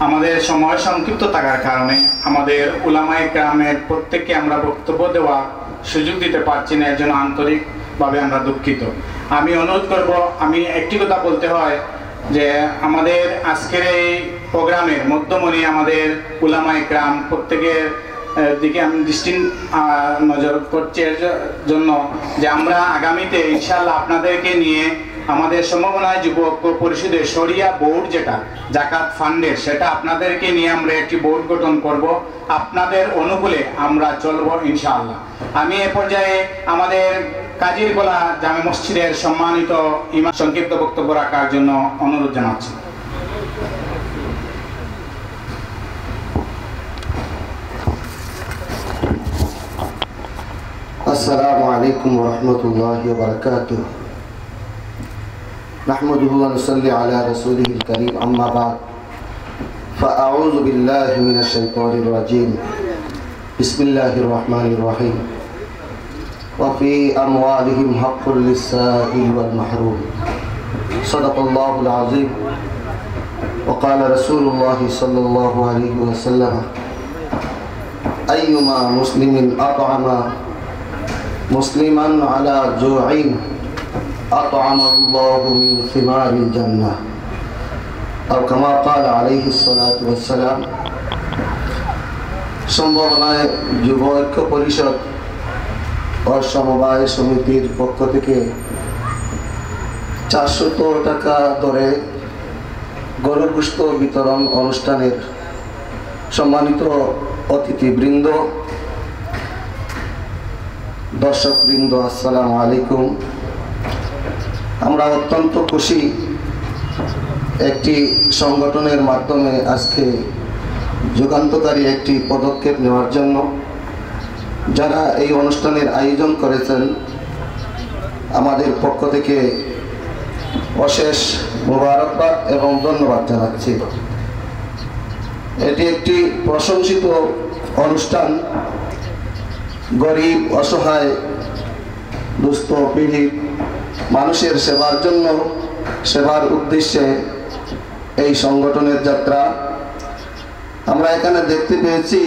আমাদের সময় সংক্ষিপ্ত থাকার কারণে আমাদের উলামায়ে কেরামের প্রত্যেককে আমরা বক্তব্য দেওয়া সুযোগ দিতে পারছি না, এর জন্য আন্তরিকভাবে আমরা দুঃখিত। আমি অনুরোধ করব, আমি একটি কথা বলতে হয় যে আমাদের আজকের এই প্রোগ্রামের মধ্যমণি আমাদের উলামায়ে কেরাম প্রত্যেকের দিকে আমি দৃষ্টি নজর করছি এর জন্য যে আমরা আগামীতে ইনশাআল্লাহ আপনাদেরকে নিয়ে আমাদের সমমনায় যুবক পরিষদের শরিয়া বোর্ড যেটা জাকাত ফান্ডের, সেটা আপনাদেরকে নিয়ে আমরা একটি বোর্ড গঠন করব, আপনাদের অনুকূলে আমরা চলবো ইনশাআল্লাহ। আমি এ পর্যায়ে আমাদের কাজিরগোলা জামে মসজিদের সম্মানিত ইমাম সংক্ষিপ্ত বক্তব্য রাখার জন্য অনুরোধ জানাচ্ছি। السلام عليكم ورحمة الله وبركاته نحمده ونصلي على رسوله الكريم أما بعد فأعوذ بالله من الشيطان الرجيم بسم الله الرحمن الرحيم وفي أموالهم حق للسائل والمحروم صدق الله العظيم وقال رسول الله صلى الله عليه وسلم أيما مسلم أطعم مسلما على جوع أطعم الله من ثمار الجنة أو كما قال عليه الصلاة والسلام। সম্ভাবনায় যুব ঐক্য পরিষদ ও সমবায় সমিতির পক্ষ থেকে 400 টাকা দরে গরুর গোশত বিতরণ অনুষ্ঠানের সম্মানিত অতিথিবৃন্দ, দর্শকবৃন্দ, আসসালামু আলাইকুম। আমরা অত্যন্ত খুশি একটি সংগঠনের মাধ্যমে আজকে যুগান্তকারী একটি পদক্ষেপ নেওয়ার জন্য। যারা এই অনুষ্ঠানের আয়োজন করেছেন আমাদের পক্ষ থেকে অশেষ মোবারকবাদ এবং ধন্যবাদ জানাচ্ছি। এটি একটি প্রশংসিত অনুষ্ঠান। গরিব, অসহায়, দুস্থ পীড়িত মানুষের সেবার জন্য, সেবার উদ্দেশ্যে এই সংগঠনের যাত্রা। আমরা এখানে দেখতে পেয়েছি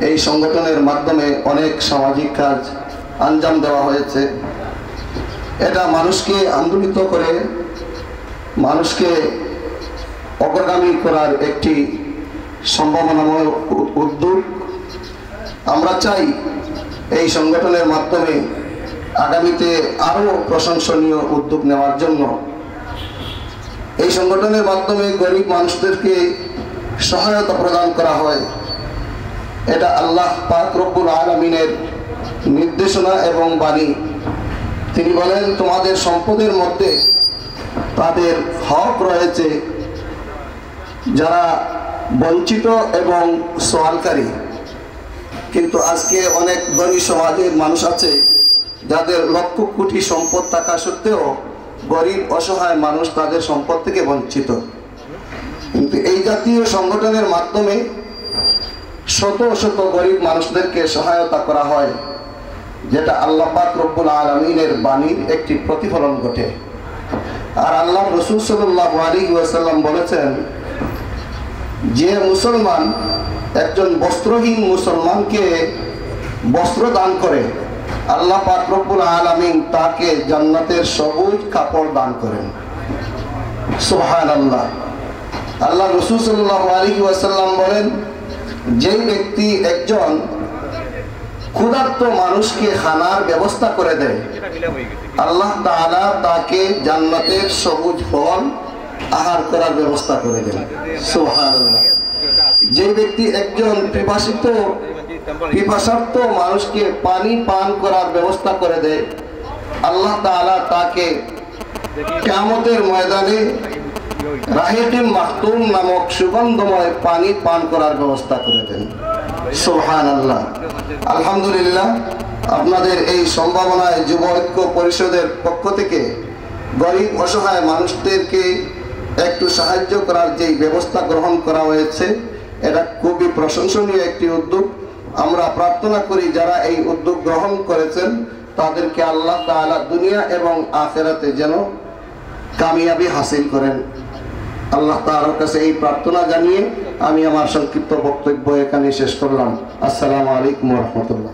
এই সংগঠনের মাধ্যমে অনেক সামাজিক কাজ আঞ্জাম দেওয়া হয়েছে। এটা মানুষকে আন্দোলিত করে, মানুষকে অগ্রগামী করার একটি সম্ভাবনাময় উদ্যোগ। আমরা চাই এই সংগঠনের মাধ্যমে আগামীতে আরও প্রশংসনীয় উদ্যোগ নেওয়ার জন্য। এই সংগঠনের মাধ্যমে গরিব মানুষদেরকে সহায়তা প্রদান করা হয়। এটা আল্লাহ পাক রব্বুল আলামিনের নির্দেশনা এবং বাণী। তিনি বলেন, তোমাদের সম্পদের মধ্যে তাদের হক রয়েছে যারা বঞ্চিত এবং সওয়ালকারী। কিন্তু আজকে অনেক ধনী সমাজের মানুষ আছে যাদের লক্ষ কোটি সম্পদ থাকা সত্ত্বেও গরিব, অসহায় মানুষ তাদের সম্পদ থেকে বঞ্চিত। কিন্তু এই জাতীয় সংগঠনের মাধ্যমে শত শত গরিব মানুষদেরকে সহায়তা করা হয়, যেটা আল্লাহ পাক রব্বুল আলামিনের বাণীর একটি প্রতিফলন ঘটে। আর আল্লাহ রাসূল সাল্লাল্লাহু আলাইহি ওয়াসাল্লাম বলেছেন, যে মুসলমান একজন বস্ত্রহীন মুসলমানকে বস্ত্র দান করে, আল্লাহ পাক রব্বুল আলামিন তাকে জান্নাতের সবুজ কাপড় দান করেন। সুবহানাল্লাহ। আল্লাহ রাসূল সাল্লাল্লাহু আলাইহি ওয়াসাল্লাম বলেন, যে ব্যক্তি একজন ক্ষুধার্ত মানুষকে খানার ব্যবস্থা করে দেয়, আল্লাহ তাআলা তাকে জান্নাতের সবুজ ফল আহার করার ব্যবস্থা করে দেন। সুবহানাল্লাহ। যে ব্যক্তি একজন পিপাসার্ত মানুষকে পানি পান করার ব্যবস্থা করে দেয়, আল্লাহ তাআলা তাকে কিয়ামতের ময়দানে রাহিকে মাখতুম নামক সুগন্ধময় পানি পান করার ব্যবস্থা করে দেন। সুবহানাল্লাহ। আলহামদুলিল্লাহ, আপনাদের এই সম্ভাবনায় যুব ঐক্য পরিষদের পক্ষ থেকে গরিব, অসহায় মানুষদেরকে একটু সাহায্য করার যে ব্যবস্থা গ্রহণ করা হয়েছে, এটা খুবই প্রশংসনীয় একটি উদ্যোগ। আমরা প্রার্থনা করি যারা এই উদ্যোগ গ্রহণ করেছেন তাদেরকে আল্লাহ তাআলা দুনিয়া এবং আখিরাতে যেন কামিয়াবি হাসিল করেন। আল্লাহ তাআলার কাছে এই প্রার্থনা জানিয়ে আমি আমার সংক্ষিপ্ত বক্তব্য এখানে শেষ করলাম। আসসালামু আলাইকুম ওয়া রাহমাতুল্লাহ।